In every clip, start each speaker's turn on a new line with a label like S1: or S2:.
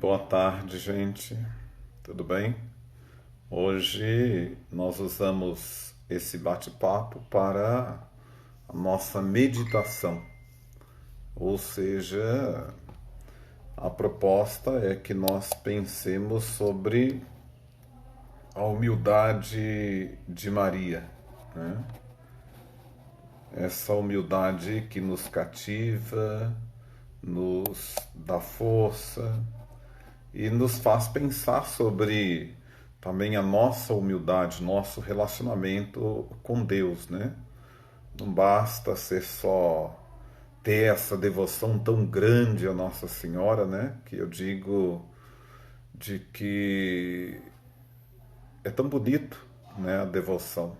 S1: Boa tarde, gente. Tudo bem? Hoje nós usamos esse bate-papo para a nossa meditação. Ou seja, a proposta é que nós pensemos sobre a humildade de Maria, né? Essa humildade que nos cativa, nos dá força e nos faz pensar sobre também a nossa humildade, nosso relacionamento com Deus, né? Não basta ser só ter essa devoção tão grande a Nossa Senhora, né? Que eu digo de que é tão bonito, né, a devoção.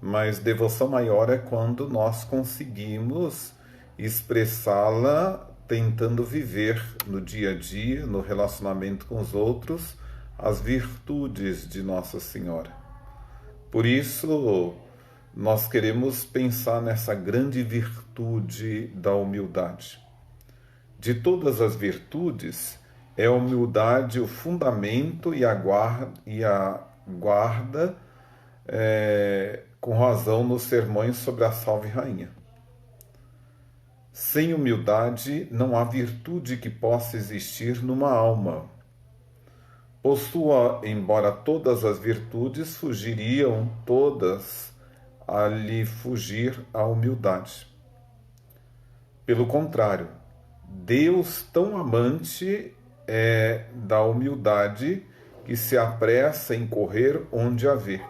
S1: Mas devoção maior é quando nós conseguimos expressá-la tentando viver no dia a dia, no relacionamento com os outros, as virtudes de Nossa Senhora. Por isso, nós queremos pensar nessa grande virtude da humildade. De todas as virtudes, é a humildade o fundamento e a guarda com razão nos sermões sobre a Salve Rainha. Sem humildade não há virtude que possa existir numa alma. Possua, embora todas as virtudes, fugiriam todas a lhe fugir à humildade. Pelo contrário, Deus tão amante é da humildade que se apressa em correr onde a vê.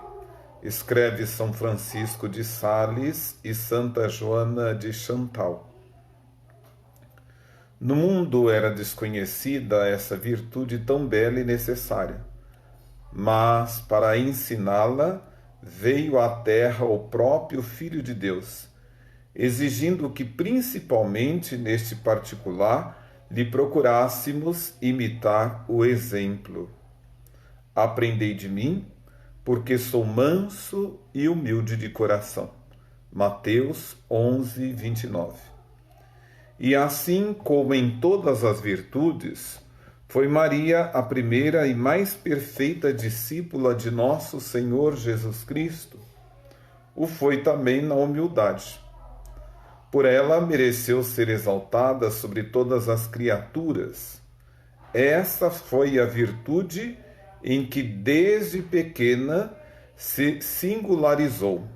S1: Escreve São Francisco de Sales e Santa Joana de Chantal. No mundo era desconhecida essa virtude tão bela e necessária, mas para ensiná-la veio à terra o próprio Filho de Deus, exigindo que principalmente neste particular lhe procurássemos imitar o exemplo. Aprendei de mim, porque sou manso e humilde de coração. Mateus 11, 29. E assim como em todas as virtudes, foi Maria a primeira e mais perfeita discípula de nosso Senhor Jesus Cristo. O foi também na humildade. Por ela mereceu ser exaltada sobre todas as criaturas. Essa foi a virtude em que desde pequena se singularizou.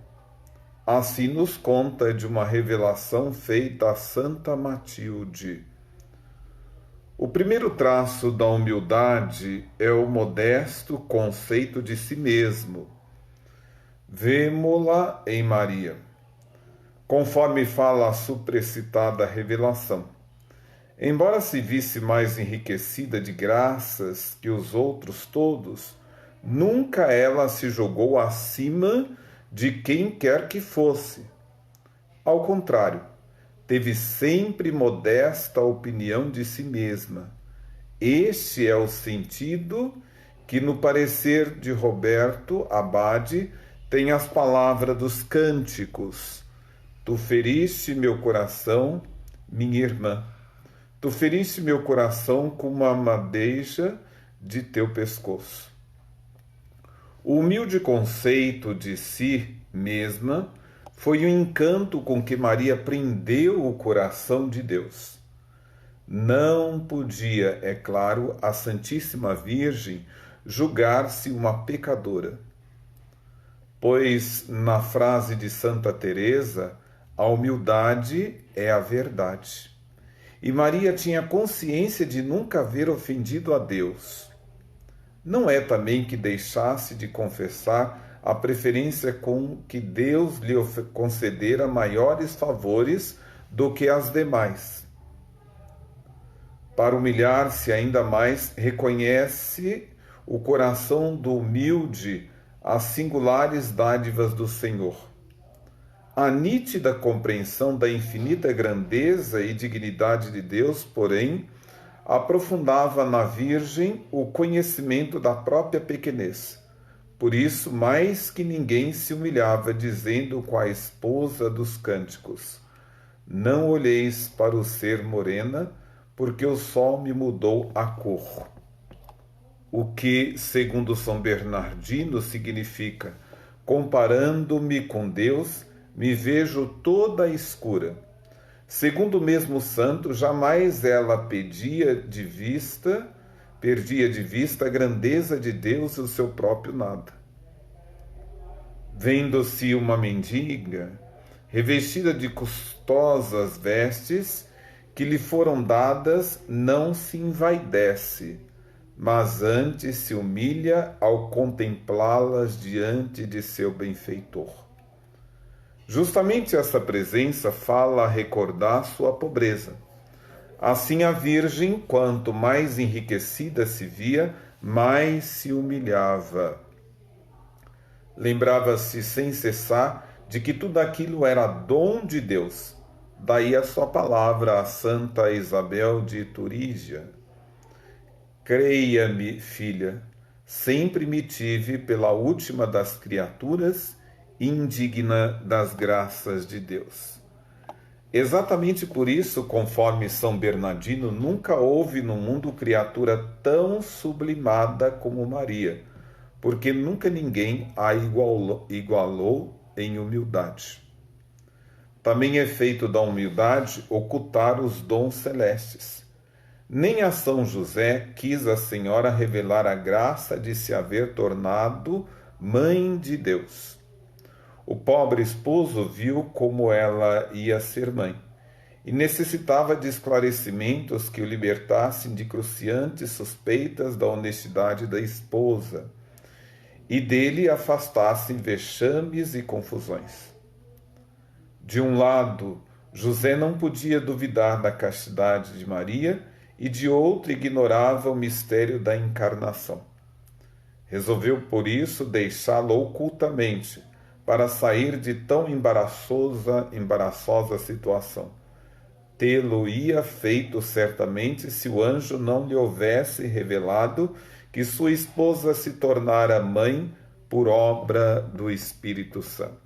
S1: Assim nos conta de uma revelação feita a Santa Matilde. O primeiro traço da humildade é o modesto conceito de si mesmo. Vemo-la em Maria, conforme fala a supracitada revelação. Embora se visse mais enriquecida de graças que os outros todos, nunca ela se jogou acima de quem quer que fosse. Ao contrário, teve sempre modesta opinião de si mesma. Este é o sentido que, no parecer de Roberto Abade, tem as palavras dos cânticos. Tu feriste meu coração, minha irmã. Tu feriste meu coração com uma madeja de teu pescoço. O humilde conceito de si mesma foi o encanto com que Maria prendeu o coração de Deus. Não podia, é claro, a Santíssima Virgem julgar-se uma pecadora, pois, na frase de Santa Teresa, a humildade é a verdade. E Maria tinha consciência de nunca haver ofendido a Deus. Não é também que deixasse de confessar a preferência com que Deus lhe concedera maiores favores do que as demais. Para humilhar-se ainda mais, reconhece o coração do humilde as singulares dádivas do Senhor. A nítida compreensão da infinita grandeza e dignidade de Deus, porém, aprofundava na Virgem o conhecimento da própria pequenez. Por isso, mais que ninguém se humilhava, dizendo com a esposa dos cânticos: Não olheis para o ser morena, porque o sol me mudou a cor. O que, segundo São Bernardino, significa: comparando-me com Deus, me vejo toda escura. Segundo o mesmo santo, jamais ela perdia de vista a grandeza de Deus e o seu próprio nada. Vendo-se uma mendiga, revestida de custosas vestes que lhe foram dadas, não se envaidece, mas antes se humilha ao contemplá-las diante de seu benfeitor. Justamente essa presença fala a recordar sua pobreza. Assim a Virgem, quanto mais enriquecida se via, mais se humilhava. Lembrava-se sem cessar de que tudo aquilo era dom de Deus. Daí a sua palavra a Santa Isabel de Turígia: creia-me, filha, sempre me tive pela última das criaturas, indigna das graças de Deus. Exatamente por isso, conforme São Bernardino, nunca houve no mundo criatura tão sublimada como Maria, porque nunca ninguém a igualou em humildade. Também é feito da humildade ocultar os dons celestes. Nem a São José quis a Senhora revelar a graça de se haver tornado mãe de Deus. O pobre esposo viu como ela ia ser mãe e necessitava de esclarecimentos que o libertassem de cruciantes suspeitas da honestidade da esposa e dele afastassem vexames e confusões. De um lado, José não podia duvidar da castidade de Maria e de outro ignorava o mistério da encarnação. Resolveu, por isso, deixá-lo ocultamente para sair de tão embaraçosa situação. Tê-lo-ia feito certamente se o anjo não lhe houvesse revelado que sua esposa se tornara mãe por obra do Espírito Santo.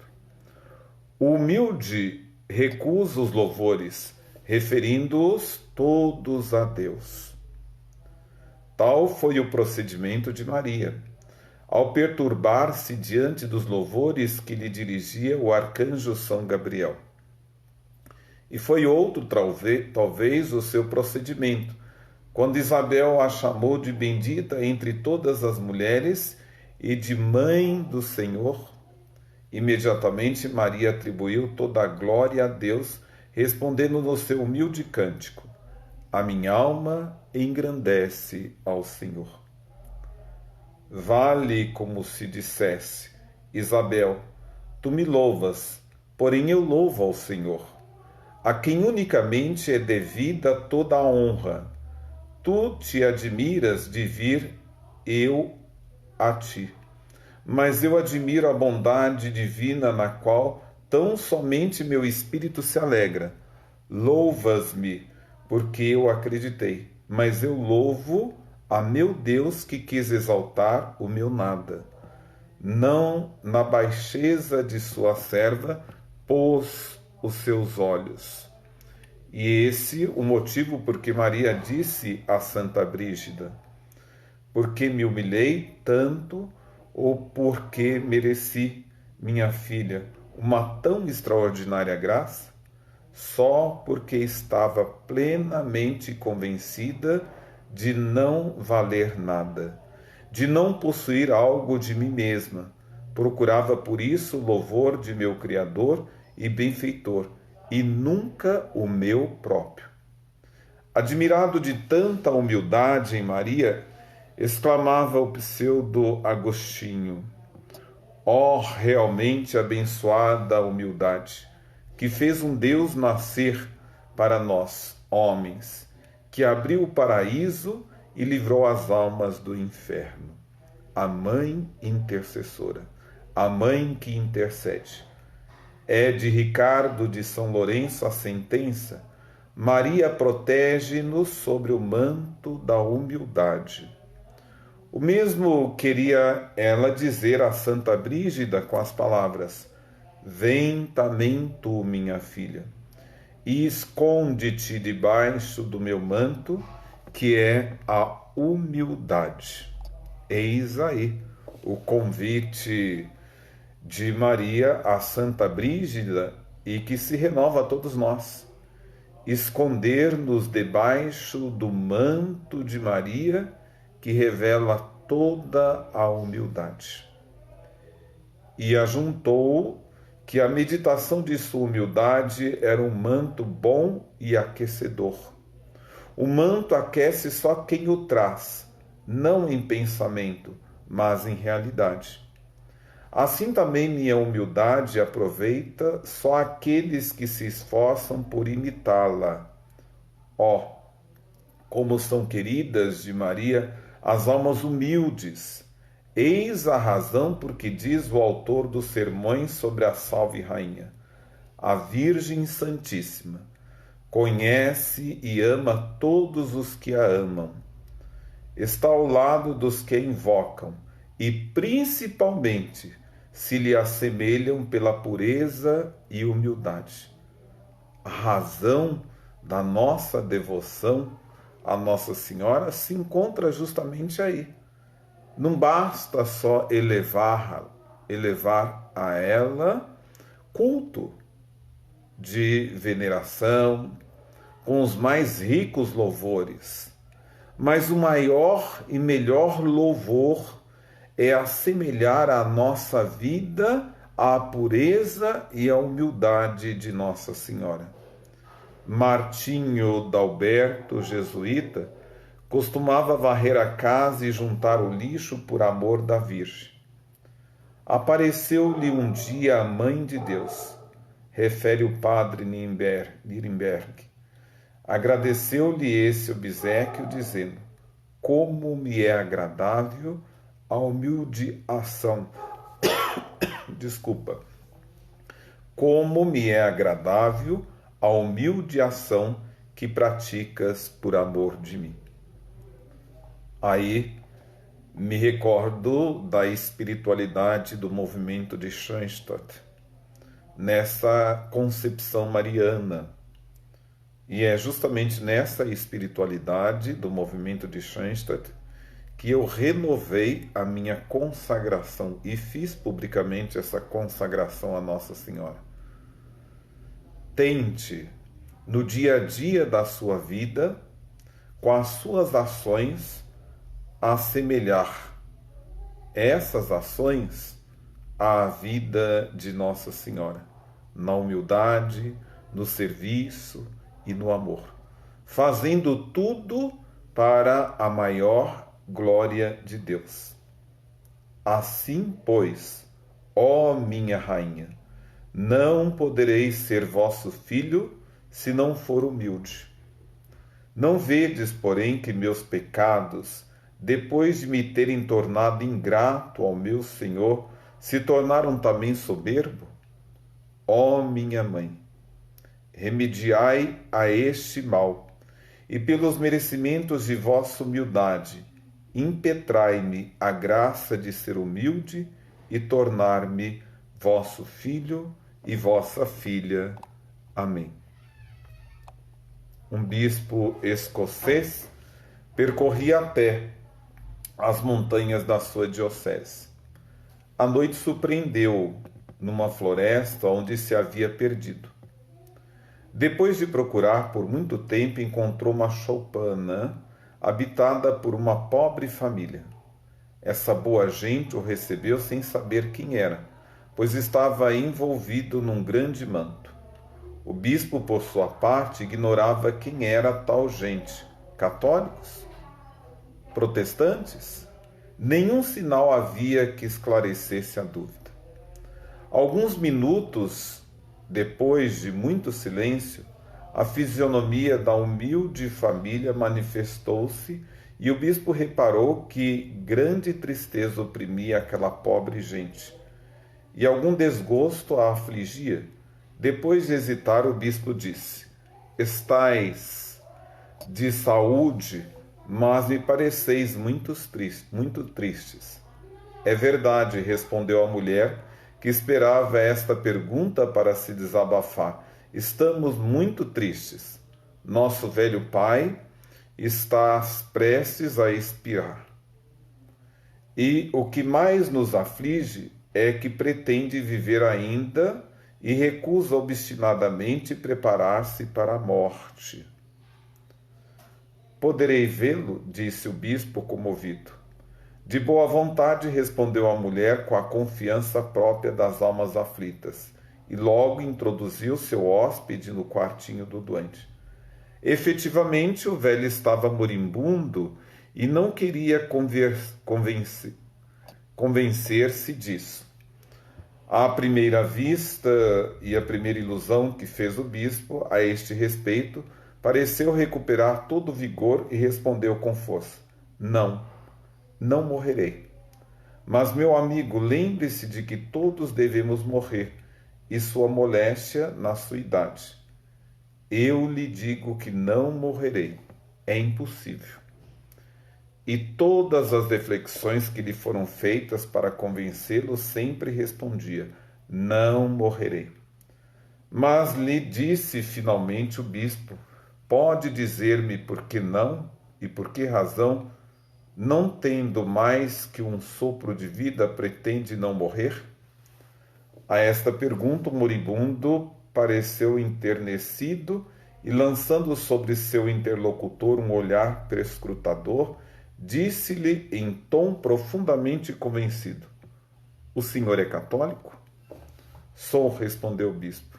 S1: O humilde recusa os louvores, referindo-os todos a Deus. Tal foi o procedimento de Maria, ao perturbar-se diante dos louvores que lhe dirigia o arcanjo São Gabriel. E foi outro, talvez, o seu procedimento, quando Isabel a chamou de bendita entre todas as mulheres e de mãe do Senhor. Imediatamente Maria atribuiu toda a glória a Deus, respondendo no seu humilde cântico: a minha alma engrandece ao Senhor. Vale como se dissesse: Isabel, tu me louvas, porém eu louvo ao Senhor, a quem unicamente é devida toda a honra. Tu te admiras de vir eu a ti, mas eu admiro a bondade divina na qual tão somente meu espírito se alegra. Louvas-me, porque eu acreditei, mas eu louvo a meu Deus que quis exaltar o meu nada. Não na baixeza de sua serva pôs os seus olhos. E esse o motivo por que Maria disse a Santa Brígida: porque me humilhei tanto, ou porque mereci, minha filha, uma tão extraordinária graça? Só porque estava plenamente convencida de não valer nada, de não possuir algo de mim mesma. Procurava por isso o louvor de meu Criador e benfeitor, e nunca o meu próprio. Admirado de tanta humildade em Maria, exclamava o pseudo Agostinho: ó realmente abençoada humildade, que fez um Deus nascer para nós, homens, que abriu o paraíso e livrou as almas do inferno. A mãe intercessora, a mãe que intercede. É de Ricardo de São Lourenço a sentença: Maria protege-nos sobre o manto da humildade. O mesmo queria ela dizer a Santa Brígida com as palavras: vem também tu, minha filha. e esconde-te debaixo do meu manto, que é a humildade. Eis aí o convite de Maria a Santa Brígida e que se renova a todos nós. Esconder-nos debaixo do manto de Maria, que revela toda a humildade. E ajuntou que a meditação de sua humildade era um manto bom e aquecedor. O manto aquece só quem o traz, não em pensamento, mas em realidade. Assim também minha humildade aproveita só aqueles que se esforçam por imitá-la. Ó, como são queridas de Maria as almas humildes! Eis a razão por que diz o autor dos Sermões sobre a Salve Rainha: a Virgem Santíssima conhece e ama todos os que a amam. Está ao lado dos que a invocam e, principalmente, se lhe assemelham pela pureza e humildade. A razão da nossa devoção a Nossa Senhora se encontra justamente aí. Não basta só elevar a ela culto de veneração, com os mais ricos louvores, mas o maior e melhor louvor é assemelhar a nossa vida à pureza e à humildade de Nossa Senhora. Martinho d'Alberto, jesuíta, costumava varrer a casa e juntar o lixo por amor da Virgem. Apareceu-lhe um dia a Mãe de Deus, refere o padre Nirenberg. Agradeceu-lhe esse obséquio, dizendo: como me é agradável a humilde ação. Como me é agradável a humilde ação que praticas por amor de mim. Aí me recordo da espiritualidade do movimento de Schoenstatt, nessa concepção mariana. E é justamente nessa espiritualidade do movimento de Schoenstatt que eu renovei a minha consagração e fiz publicamente essa consagração a Nossa Senhora. Tente, no dia a dia da sua vida, com as suas ações, assemelhar essas ações à vida de Nossa Senhora, na humildade, no serviço e no amor, fazendo tudo para a maior glória de Deus. Assim, pois, ó minha rainha, não podereis ser vosso filho se não for humilde. Não vedes, porém, que meus pecados, depois de me terem tornado ingrato ao meu Senhor, se tornaram também soberbo? Ó minha mãe, remediai a este mal, e pelos merecimentos de vossa humildade, impetrai-me a graça de ser humilde e tornar-me vosso filho e vossa filha. Amém. Um bispo escocês percorria a pé as montanhas da sua diocese. A noite surpreendeu-o numa floresta onde se havia perdido. Depois de procurar por muito tempo, encontrou uma choupana habitada por uma pobre família. Essa boa gente o recebeu sem saber quem era, pois estava envolvido num grande manto. O bispo, por sua parte, ignorava quem era tal gente. Católicos? Protestantes? Nenhum sinal havia que esclarecesse a dúvida. Alguns minutos depois de muito silêncio, a fisionomia da humilde família manifestou-se e o bispo reparou que grande tristeza oprimia aquela pobre gente e algum desgosto a afligia. Depois de hesitar, o bispo disse: estais de saúde, mas me pareceis muito tristes. É verdade, respondeu a mulher, que esperava esta pergunta para se desabafar. Estamos muito tristes. Nosso velho pai está prestes a expirar. E o que mais nos aflige é que pretende viver ainda e recusa obstinadamente preparar-se para a morte. Poderei vê-lo? Disse o bispo comovido. De boa vontade, respondeu a mulher com a confiança própria das almas aflitas, e logo introduziu seu hóspede no quartinho do doente. Efetivamente, o velho estava moribundo e não queria convencer-se disso. À primeira vista e a primeira ilusão que fez o bispo a este respeito, pareceu recuperar todo o vigor e respondeu com força: não morrerei. Mas, meu amigo, lembre-se de que todos devemos morrer, e sua moléstia na sua idade. Eu lhe digo que não morrerei. É impossível. E todas as reflexões que lhe foram feitas para convencê-lo sempre respondia: não morrerei. Mas lhe disse finalmente o bispo: pode dizer-me por que não e por que razão, não tendo mais que um sopro de vida, pretende não morrer? A esta pergunta o moribundo pareceu enternecido e, lançando sobre seu interlocutor um olhar perscrutador, disse-lhe em tom profundamente convencido: o senhor é católico? Sou, respondeu o bispo.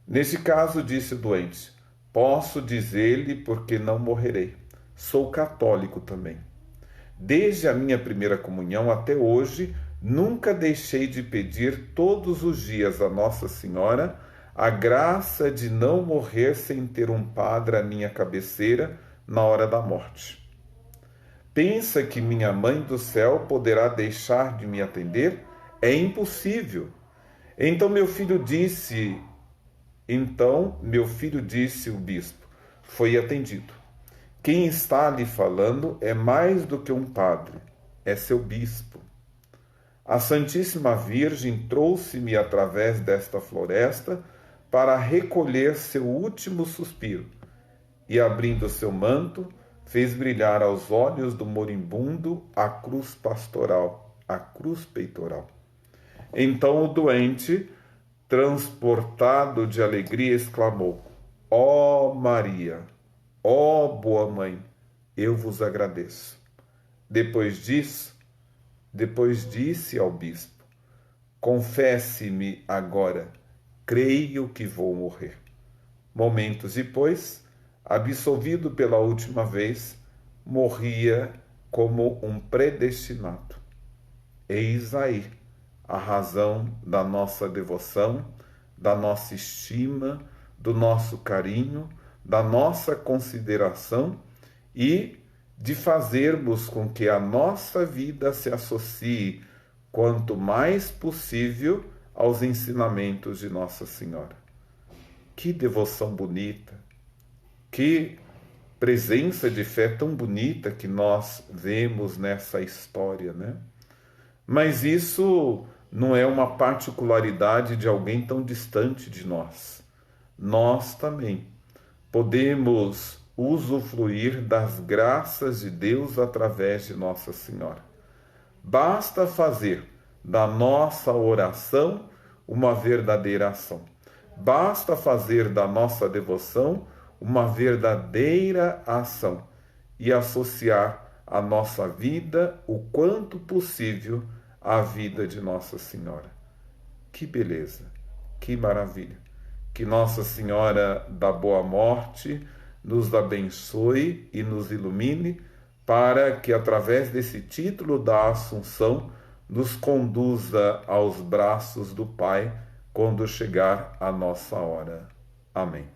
S1: Neste caso, disse o doente, posso dizer-lhe porque não morrerei. Sou católico também. Desde a minha primeira comunhão até hoje, nunca deixei de pedir todos os dias a Nossa Senhora a graça de não morrer sem ter um padre à minha cabeceira na hora da morte. Pensa que minha Mãe do Céu poderá deixar de me atender? É impossível. Então meu filho disse, o bispo, foi atendido. Quem está lhe falando é mais do que um padre, é seu bispo. A Santíssima Virgem trouxe-me através desta floresta para recolher seu último suspiro, e abrindo seu manto, fez brilhar aos olhos do moribundo a cruz pastoral, a cruz peitoral. Então o doente, transportado de alegria, exclamou: ó Maria, ó boa mãe, eu vos agradeço. Depois disse ao bispo: confesse-me agora, creio que vou morrer. Momentos depois, absolvido pela última vez, morria como um predestinado. Eis aí a razão da nossa devoção, da nossa estima, do nosso carinho, da nossa consideração e de fazermos com que a nossa vida se associe, quanto mais possível, aos ensinamentos de Nossa Senhora. Que devoção bonita! Que presença de fé tão bonita que nós vemos nessa história, né? Mas isso não é uma particularidade de alguém tão distante de nós. Nós também podemos usufruir das graças de Deus através de Nossa Senhora. Basta fazer da nossa oração uma verdadeira ação. Basta fazer da nossa devoção uma verdadeira ação e associar a nossa vida o quanto possível à vida de Nossa Senhora. Que beleza, que maravilha. Que Nossa Senhora da Boa Morte nos abençoe e nos ilumine para que, através desse título da Assunção, nos conduza aos braços do Pai quando chegar a nossa hora. Amém.